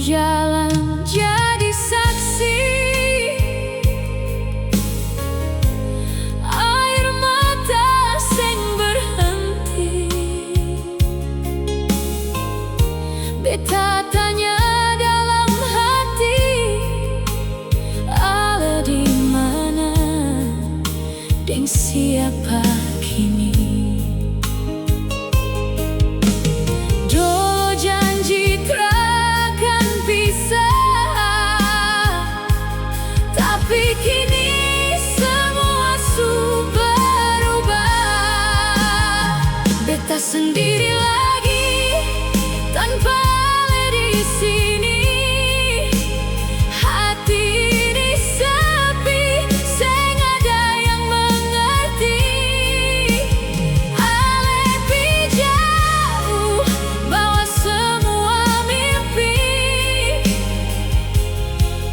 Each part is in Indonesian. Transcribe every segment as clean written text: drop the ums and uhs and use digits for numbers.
jalan jadi saksi, air mata sing berhenti. Beta tanya dalam hati, ale di mana, deng siapa kini? Kini semua berubah. Beta sendiri lagi tanpa ale di sini. Hati ini sepi, seng ada yang mengerti. Ale pi jauh, bawa semua mimpi.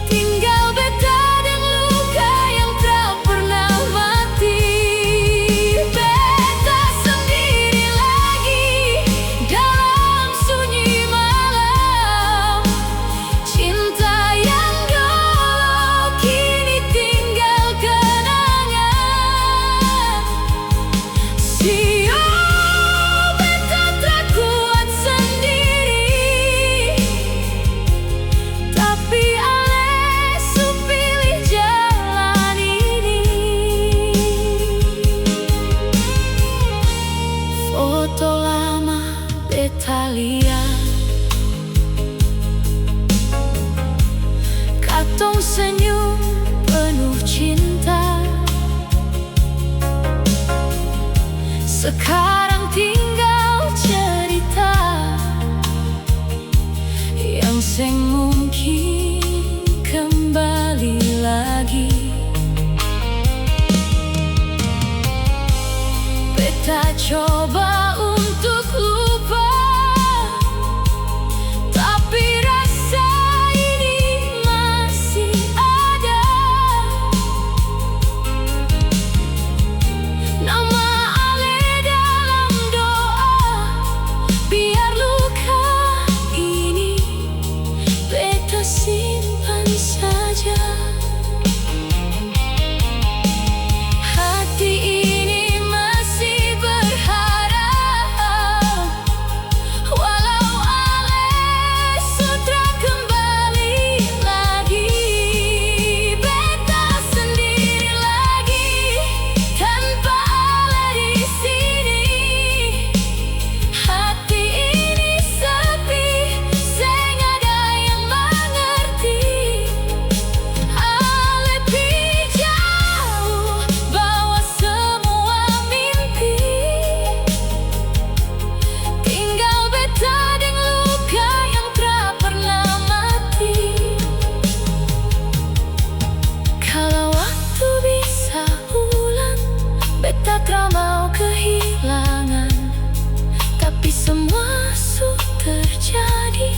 Tinggal beta Italia, katong senyum penuh cinta. Sekarang tinggal cerita yang seng mungkin kembali lagi. Beta coba untuk lupa, simpan saja. Hati ini masih berharap, walau ale sudah kembali lagi. Beta sendiri lagi tanpa ale di sini. Hati ini sepi, seng ada yang tak mau kehilangan, tapi semua sudah terjadi.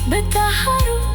Beta harus